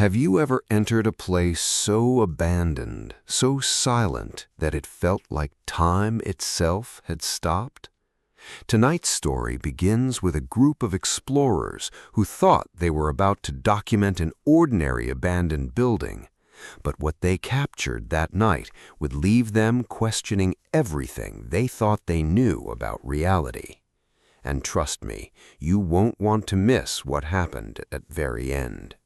Have you ever entered a place so abandoned, so silent, that it felt like time itself had stopped? Tonight's story begins with a group of explorers who thought they were about to document an ordinary abandoned building. But what they captured that night would leave them questioning everything they thought they knew about reality. And trust me, you won't want to miss what happened at the very end.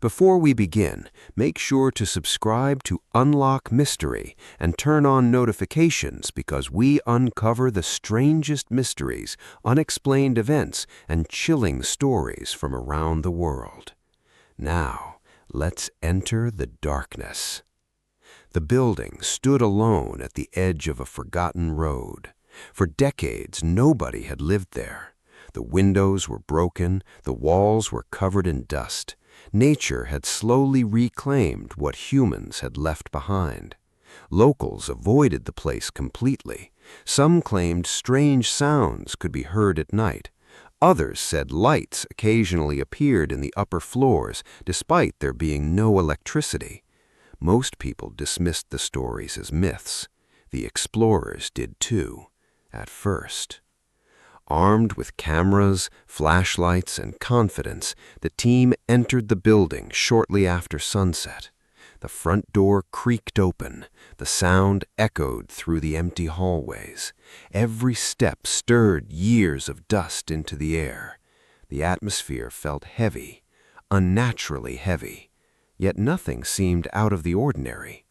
Before we begin, make sure to subscribe to Unlock Mystery and turn on notifications because we uncover the strangest mysteries, unexplained events, and chilling stories from around the world. Now, let's enter the darkness. The building stood alone at the edge of a forgotten road. For decades, nobody had lived there. The windows were broken, the walls were covered in dust. Nature had slowly reclaimed what humans had left behind. Locals avoided the place completely. Some claimed strange sounds could be heard at night. Others said lights occasionally appeared in the upper floors, despite there being no electricity. Most people dismissed the stories as myths. The explorers did too, at first. Armed with cameras, flashlights, and confidence, the team entered the building shortly after sunset. The front door creaked open. The sound echoed through the empty hallways. Every step stirred years of dust into the air. The atmosphere felt heavy, unnaturally heavy, yet nothing seemed out of the ordinary.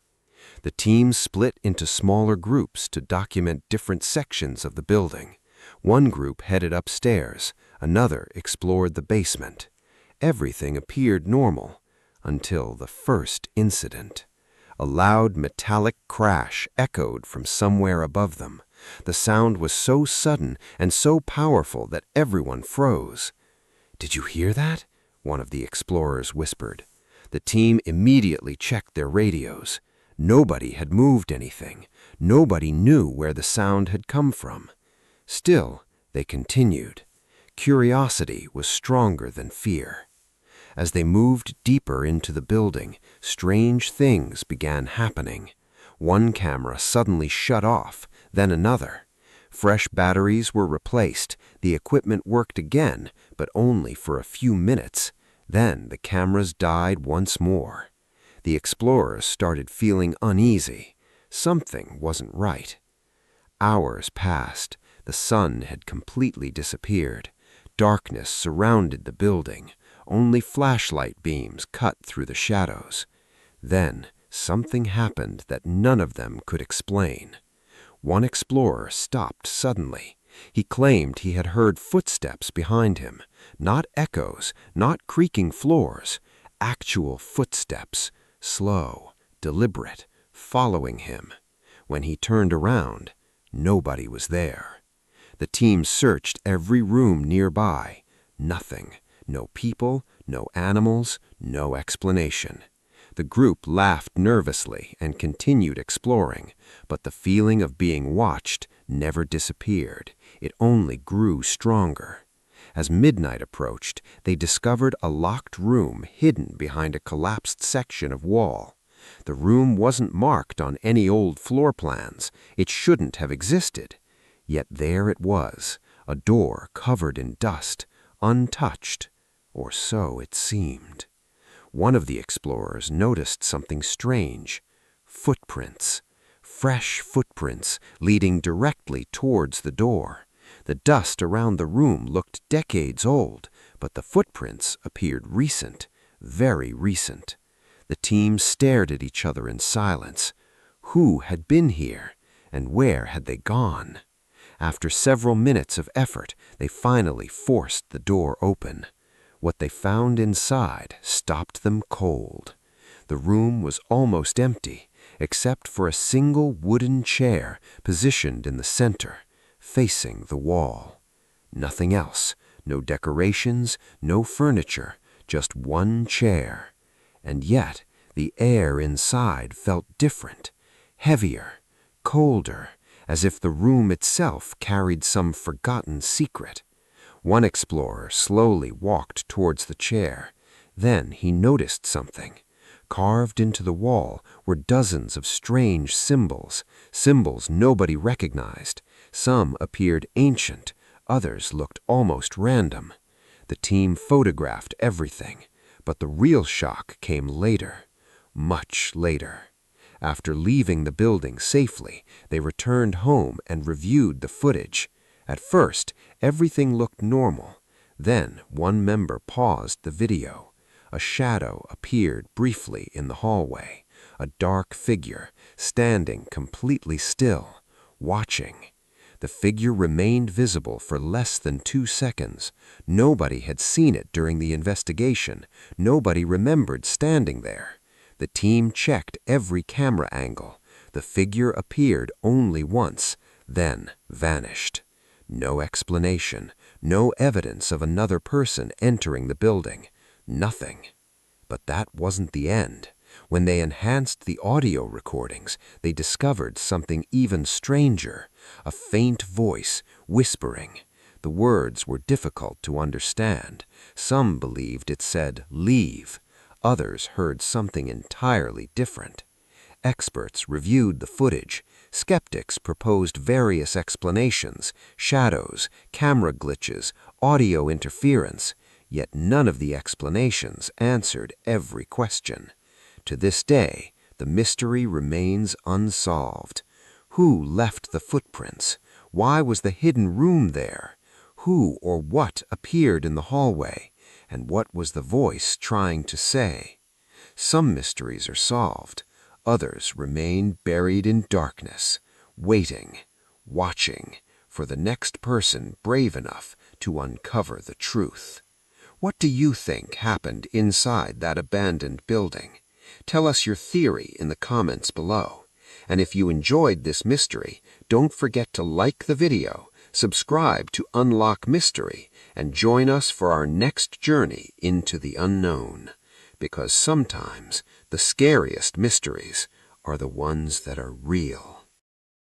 The team split into smaller groups to document different sections of the building. One group headed upstairs, another explored the basement. Everything appeared normal until the first incident. A loud metallic crash echoed from somewhere above them. The sound was so sudden and so powerful that everyone froze. "Did you hear that?" one of the explorers whispered. The team immediately checked their radios. Nobody had moved anything. Nobody knew where the sound had come from. Still, they continued. Curiosity was stronger than fear. As they moved deeper into the building, strange things began happening. One camera suddenly shut off, then another. Fresh batteries were replaced. The equipment worked again, but only for a few minutes. Then the cameras died once more. The explorers started feeling uneasy. Something wasn't right. Hours passed. The sun had completely disappeared. Darkness surrounded the building. Only flashlight beams cut through the shadows. Then something happened that none of them could explain. One explorer stopped suddenly. He claimed he had heard footsteps behind him. Not echoes, not creaking floors. Actual footsteps, slow, deliberate, following him. When he turned around, nobody was there. The team searched every room nearby. Nothing. No people, no animals, no explanation. The group laughed nervously and continued exploring, but the feeling of being watched never disappeared. It only grew stronger. As midnight approached, they discovered a locked room hidden behind a collapsed section of wall. The room wasn't marked on any old floor plans. It shouldn't have existed. Yet there it was, a door covered in dust, untouched, or so it seemed. One of the explorers noticed something strange. Footprints. Fresh footprints leading directly towards the door. The dust around the room looked decades old, but the footprints appeared recent, very recent. The team stared at each other in silence. Who had been here, and where had they gone? After several minutes of effort, they finally forced the door open. What they found inside stopped them cold. The room was almost empty, except for a single wooden chair positioned in the center, facing the wall. Nothing else, no decorations, no furniture, just one chair. And yet, the air inside felt different, heavier, colder, as if the room itself carried some forgotten secret. One explorer slowly walked towards the chair. Then he noticed something. Carved into the wall were dozens of strange symbols, symbols nobody recognized. Some appeared ancient, others looked almost random. The team photographed everything, but the real shock came later, much later. After leaving the building safely, they returned home and reviewed the footage. At first, everything looked normal. Then one member paused the video. A shadow appeared briefly in the hallway, a dark figure standing completely still, watching. The figure remained visible for less than 2 seconds. Nobody had seen it during the investigation. Nobody remembered standing there. The team checked every camera angle. The figure appeared only once, then vanished. No explanation, no evidence of another person entering the building. Nothing. But that wasn't the end. When they enhanced the audio recordings, they discovered something even stranger, a faint voice whispering. The words were difficult to understand. Some believed it said, "Leave." Others heard something entirely different. Experts reviewed the footage. Skeptics proposed various explanations: shadows, camera glitches, audio interference. Yet none of the explanations answered every question. To this day, the mystery remains unsolved. Who left the footprints? Why was the hidden room there? Who or what appeared in the hallway? And what was the voice trying to say? Some mysteries are solved. Others remain buried in darkness, waiting, watching for the next person brave enough to uncover the truth. What do you think happened inside that abandoned building? Tell us your theory in the comments below. And if you enjoyed this mystery, don't forget to like the video, subscribe to Unlock Mystery, and join us for our next journey into the unknown. Because sometimes the scariest mysteries are the ones that are real.